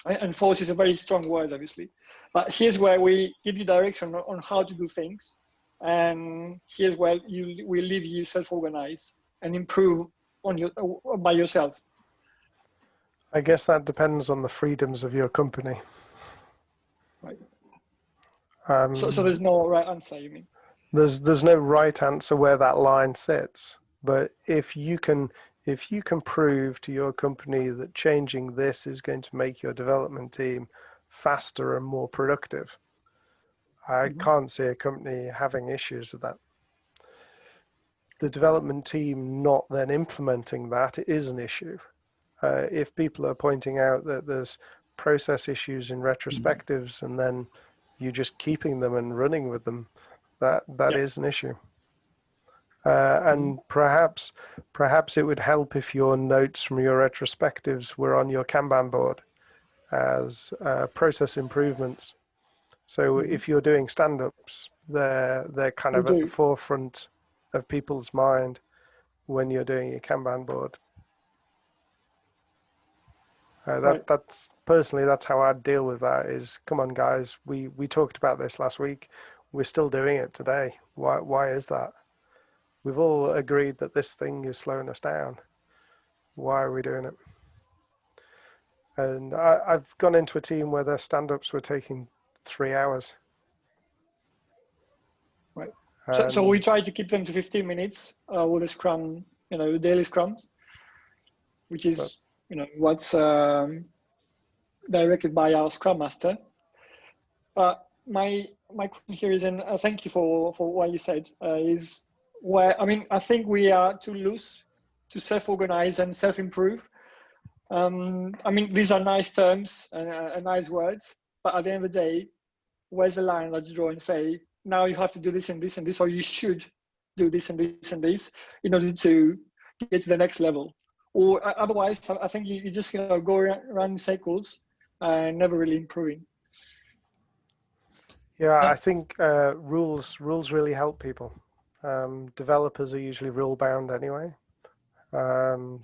Enforce is a very strong word, obviously, but here's where we give you direction on how to do things. And here's where we leave you self-organize and improve by yourself. I guess that depends on the freedoms of your company. Right. So there's no right answer, you mean? There's no right answer where that line sits, but if you can prove to your company that changing this is going to make your development team faster and more productive, I can't see a company having issues with that. The development team not then implementing that is an issue. If people are pointing out that there's process issues in retrospectives and then you just keeping them and running with them, that is an issue. And perhaps it would help if your notes from your retrospectives were on your Kanban board as process improvements. So if you're doing stand-ups, they're kind of at the forefront of people's mind when you're doing your Kanban board. That's personally, that's how I'd deal with that. Is, come on guys, we talked about this last week, we're still doing it today. Why is that? We've all agreed that this thing is slowing us down. Why are we doing it? And I've gone into a team where their stand-ups were taking 3 hours. Right. So we try to keep them to 15 minutes with a scrum, daily scrums, which is, what's directed by our scrum master. But my question here is, and thank you for what you said, is where, I think we are too loose to self-organize and self-improve. These are nice terms and nice words, but at the end of the day, where's the line that you draw and say, now you have to do this and this and this, or you should do this and this and this in order to get to the next level? Or otherwise, I think you just go around in circles and never really improving. Yeah, I think rules really help people. Developers are usually rule bound anyway.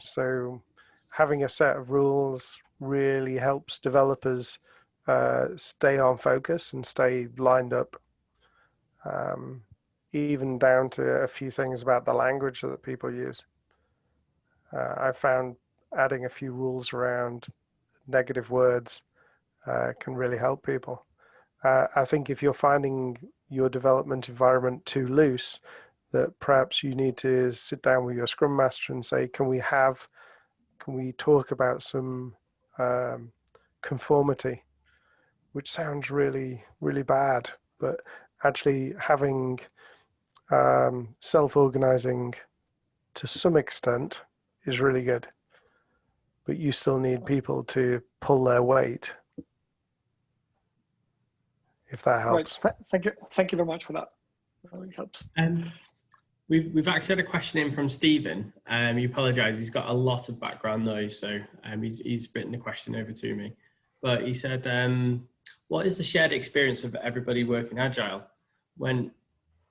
So having a set of rules really helps developers stay on focus and stay lined up. Even down to a few things about the language that people use. I found adding a few rules around negative words can really help people. I think if you're finding your development environment too loose, that perhaps you need to sit down with your Scrum Master and say, can we talk about some conformity, which sounds really, really bad, but actually having self-organizing to some extent is really good, but you still need people to pull their weight, if that helps. Right. Thank you very much for that. That really helps. We've actually had a question in from Stephen. He apologizes, he's got a lot of background noise, so he's written the question over to me. But he said, what is the shared experience of everybody working Agile when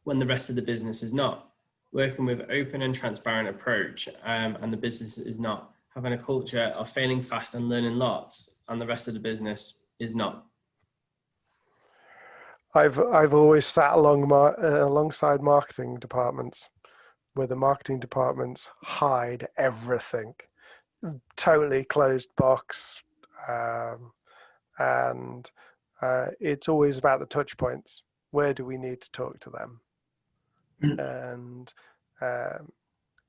the rest of the business is not? Working with open and transparent approach, and the business is not. Having a culture of failing fast and learning lots, and the rest of the business is not. I've always sat alongside marketing departments, where the marketing departments hide everything, totally closed box, and it's always about the touch points. Where do we need to talk to them? And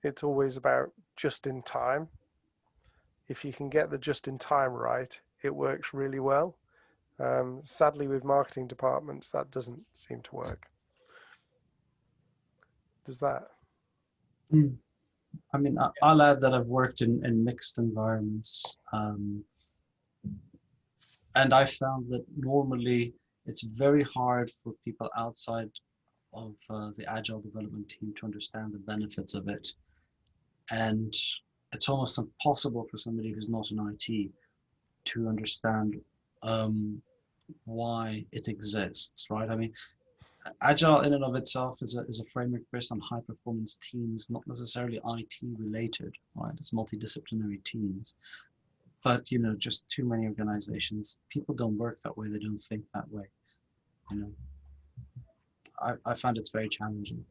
it's always about just in time. If you can get the just in time right, it works really well. Sadly, with marketing departments, that doesn't seem to work. Does that? I'll add that I've worked in mixed environments, And I found that normally it's very hard for people outside of the Agile development team to understand the benefits of it. And it's almost impossible for somebody who's not in IT to understand why it exists, right? I mean, Agile in and of itself is a framework based on high performance teams, not necessarily IT related, right? It's multidisciplinary teams. But, you know, just too many organizations, people don't work that way. They don't think that way. You know, I find it's very challenging.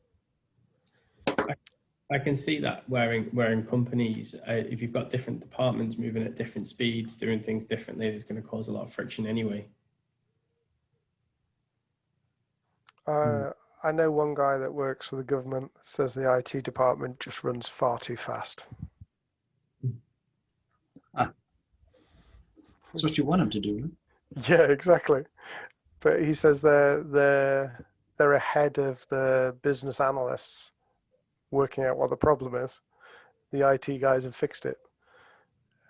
I can see that where in companies, if you've got different departments moving at different speeds, doing things differently, it's going to cause a lot of friction anyway. I know one guy that works for the government that says the IT department just runs far too fast. That's what you want them to do, right? Yeah, exactly. But he says they're ahead of the business analysts working out what the problem is. The IT guys have fixed it.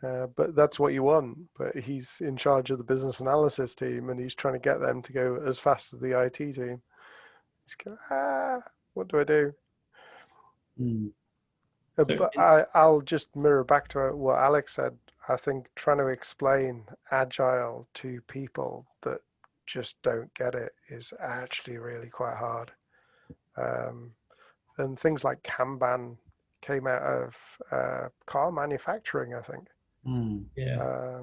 But that's what you want. But he's in charge of the business analysis team, and he's trying to get them to go as fast as the IT team. He's going, what do I do? But I'll just mirror back to what Alex said. I think trying to explain Agile to people that just don't get it is actually really quite hard. And things like Kanban came out of car manufacturing, I think. Yeah.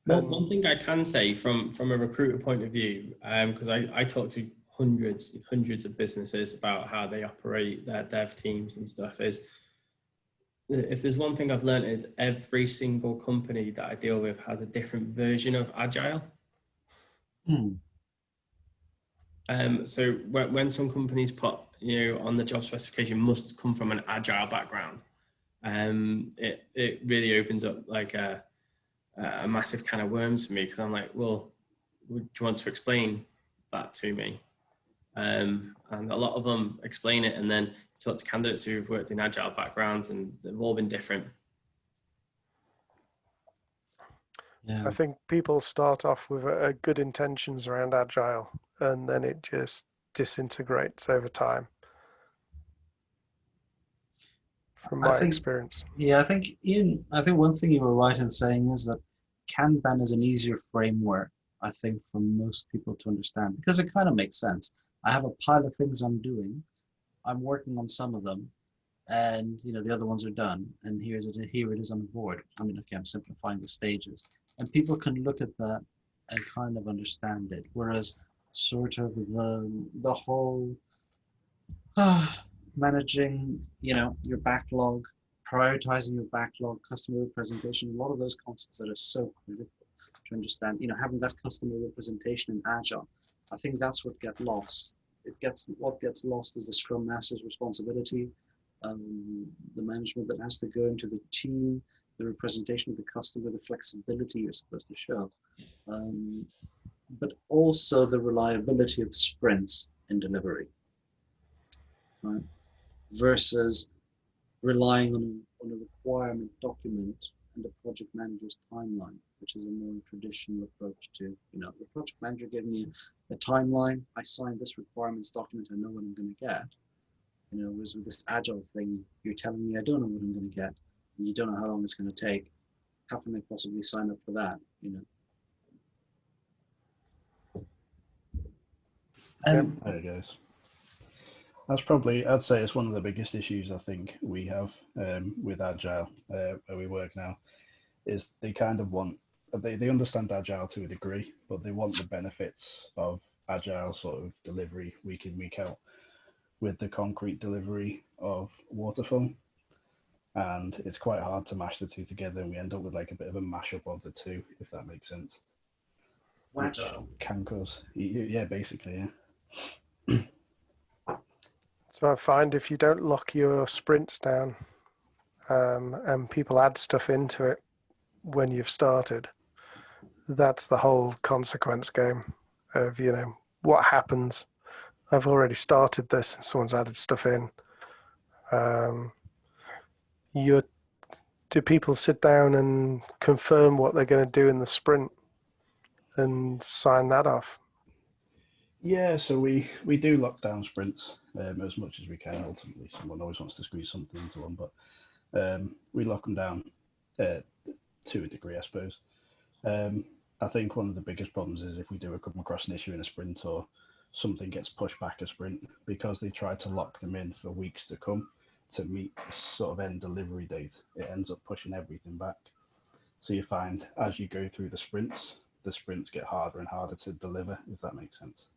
One thing I can say from a recruiter point of view, because I talk to hundreds of businesses about how they operate their dev teams and stuff, is if there's one thing I've learned is every single company that I deal with has a different version of Agile. So when some companies put, you know, on the job specification must come from an Agile background, it really opens up like a massive can of worms for me, because I'm like, well, do you want to explain that to me? And a lot of them explain it, and then talk to candidates who've worked in Agile backgrounds, and they've all been different. Yeah. I think people start off with a good intentions around Agile, and then it just disintegrates over time. From my experience. Yeah, I think, Ian, one thing you were right in saying is that Kanban is an easier framework, I think, for most people to understand, because it kind of makes sense. I have a pile of things I'm doing. I'm working on some of them, and you know the other ones are done. And here it is on the board. I mean, okay, I'm simplifying the stages, and people can look at that and kind of understand it. Whereas, sort of the whole managing, you know, your backlog, prioritizing your backlog, customer representation, a lot of those concepts that are so critical to understand. You know, having that customer representation in Agile. I think that's what gets lost. What gets lost is the Scrum Master's responsibility, the management that has to go into the team, the representation of the customer, the flexibility you're supposed to show, but also the reliability of sprints in delivery, right? Versus relying on a requirement document and the project manager's timeline, which is a more traditional approach to, you know, the project manager gave me a timeline, I signed this requirements document, I know what I'm going to get. You know, whereas with this Agile thing, you're telling me I don't know what I'm going to get, and you don't know how long it's going to take. How can I possibly sign up for that? You know. There it goes. That's probably, I'd say it's one of the biggest issues I think we have with Agile, where we work now, is they kind of want, they understand Agile to a degree, but they want the benefits of Agile sort of delivery week in, week out with the concrete delivery of waterfall. And it's quite hard to mash the two together, and we end up with like a bit of a mashup of the two, if that makes sense. Agile. Can cause, yeah, basically, yeah. So I find if you don't lock your sprints down, and people add stuff into it when you've started, that's the whole consequence game of, you know, what happens. I've already started this and someone's added stuff in. Do people sit down and confirm what they're going to do in the sprint and sign that off? Yeah, so we do lock down sprints as much as we can. Ultimately, someone always wants to squeeze something into one, but we lock them down to a degree, I suppose. I think one of the biggest problems is if we do come across an issue in a sprint or something gets pushed back a sprint, because they try to lock them in for weeks to come to meet the sort of end delivery date, it ends up pushing everything back. So you find as you go through the sprints get harder and harder to deliver, if that makes sense.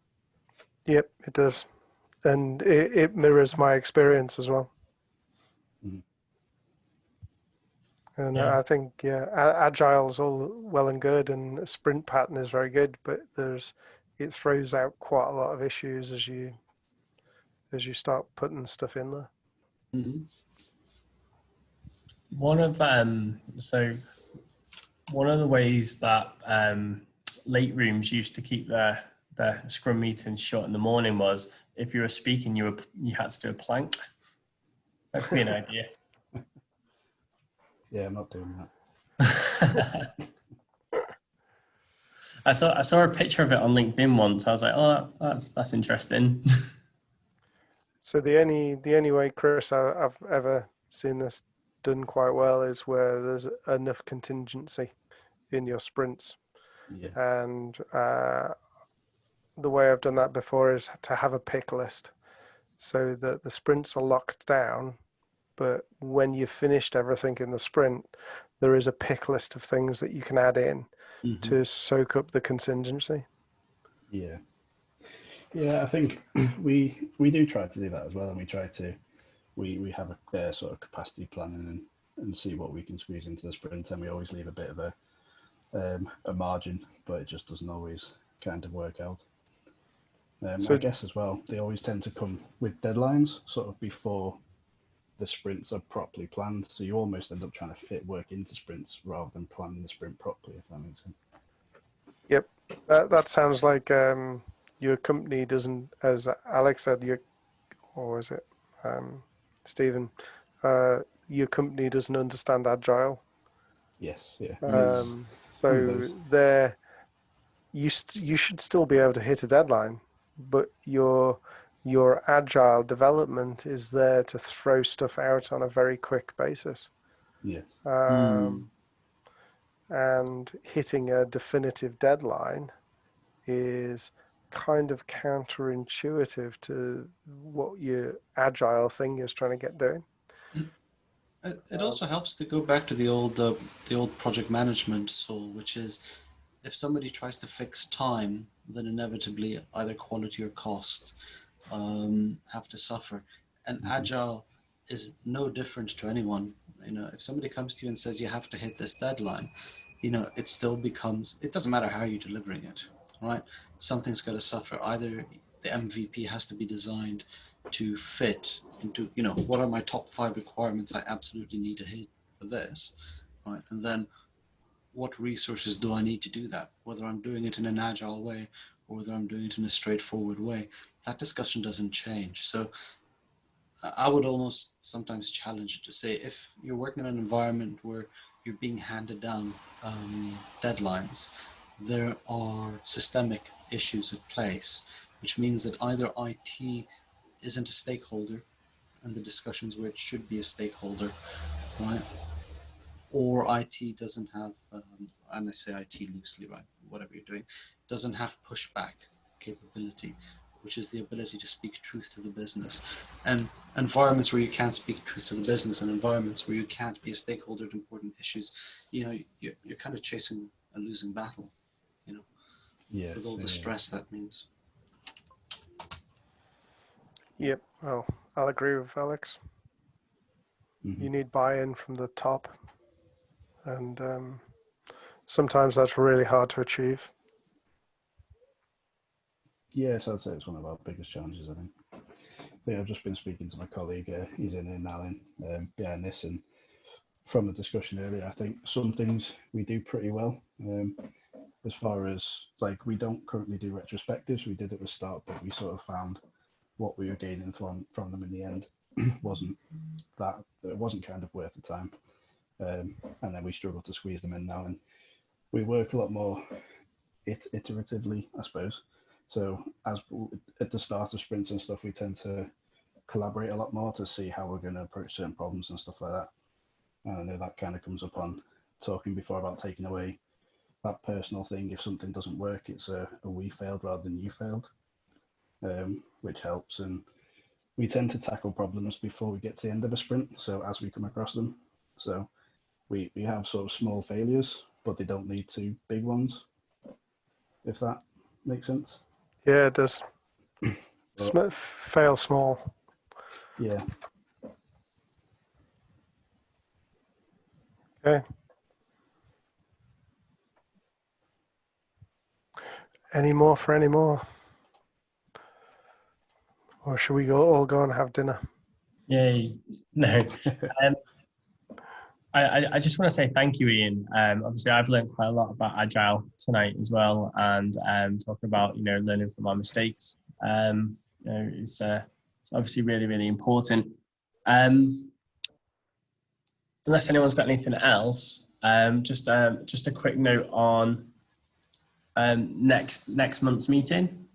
Yep, it does. And it mirrors my experience as well. Mhm. And Yeah. I think, yeah, Agile is all well and good, and a sprint pattern is very good, but it throws out quite a lot of issues as you start putting stuff in there. Mm-hmm. One of one of the ways that late rooms used to keep their scrum meetings short in the morning was if you were speaking, you had to do a plank. That could be an idea. Yeah, I'm not doing that. I saw a picture of it on LinkedIn once. I was like, oh, that's interesting. So the only way, Chris, I've ever seen this done quite well is where there's enough contingency in your sprints. Yeah. And the way I've done that before is to have a pick list so that the sprints are locked down, but when you've finished everything in the sprint, there is a pick list of things that you can add in Mm-hmm. to soak up the contingency. Yeah. Yeah, I think we do try to do that as well, and we have a sort of capacity planning and see what we can squeeze into the sprint, and we always leave a bit of a margin, but it just doesn't always kind of work out. So I guess as well, they always tend to come with deadlines sort of before the sprints are properly planned, so you almost end up trying to fit work into sprints rather than planning the sprint properly, if that makes sense. yep, that sounds like your company doesn't, as Alex said, or was it Stephen? Your company doesn't understand Agile. Yes, yeah. Um, One of so those. there, you should still be able to hit a deadline, but your Agile development is there to throw stuff out on a very quick basis. Yeah. And hitting a definitive deadline is kind of counterintuitive to what your Agile thing is trying to get doing. It also helps to go back to the old project management soul, which is if somebody tries to fix time, then inevitably either quality or cost have to suffer. And Mm-hmm. Agile is no different to anyone. You know, if somebody comes to you and says you have to hit this deadline, you know, it still becomes, it doesn't matter how you're delivering it, right? Something's got to suffer. Either the MVP has to be designed to fit into, you know, what are my top 5 requirements I absolutely need to hit for this, right? And then what resources do I need to do that? Whether I'm doing it in an agile way or whether I'm doing it in a straightforward way, that discussion doesn't change. So I would almost sometimes challenge it to say, if you're working in an environment where you're being handed down deadlines, there are systemic issues at place, which means that either IT isn't a stakeholder and the discussions where it should be a stakeholder, right? Or IT doesn't have, and I say IT loosely, right? Whatever you're doing, doesn't have pushback capability, which is the ability to speak truth to the business. And environments where you can't speak truth to the business and environments where you can't be a stakeholder in important issues, you know, you're kind of chasing a losing battle, you know, Yes, with all the stress that means. Yep, well, I'll agree with Alex. Mm-hmm. You need buy-in from the top, and sometimes that's really hard to achieve. Yes, I'd say it's one of our biggest challenges, I think. I've just been speaking to my colleague, he's in here now, behind this, and from the discussion earlier, I think some things we do pretty well. As far as, like, we don't currently do retrospectives, we did at the start, but we sort of found what we were gaining from them in the end wasn't it wasn't kind of worth the time. And then we struggle to squeeze them in now, and we work a lot more it iteratively, I suppose. So as at the start of sprints and stuff, we tend to collaborate a lot more to see how we're going to approach certain problems and stuff like that. And I know that kind of comes up on talking before about taking away that personal thing. If something doesn't work, it's a we failed rather than you failed, which helps. And we tend to tackle problems before we get to the end of a sprint. So as we come across them, so we have sort of small failures, but they don't lead to big ones, if that makes sense. Yeah, it does. But, Fail small. yeah. Okay. Any more for any more? Or should we all go and have dinner? Yay. No. I just want to say thank you, Iain. Obviously, I've learned quite a lot about Agile tonight as well, and talking about learning from our mistakes. It's obviously really, really important. Unless anyone's got anything else, just a quick note on next month's meeting.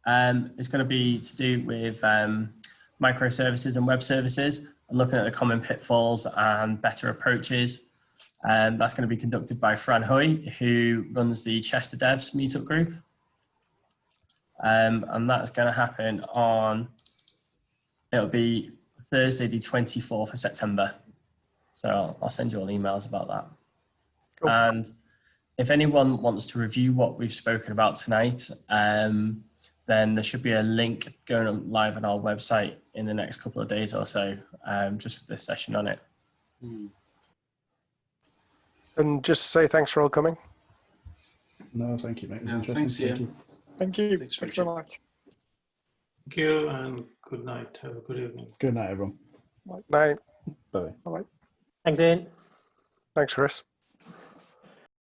It's going to be to do with microservices and web services, and looking at the common pitfalls and better approaches. That's going to be conducted by Fran Hoy, who runs the Chester Devs meetup group. And that's going to happen it'll be Thursday, the 24th of September. So I'll send you all emails about that. Cool. And if anyone wants to review what we've spoken about tonight, then there should be a link going live on our website in the next couple of days or so, just with this session on it. And just to say thanks for all coming. No, thank you, mate. It was interesting. Thanks, Iain. Thank you. Thanks, Thanks so much. Thank you and good night. Have a good evening. Good night, everyone. Night. Bye. All right. Thanks, Ian. Thanks, Chris.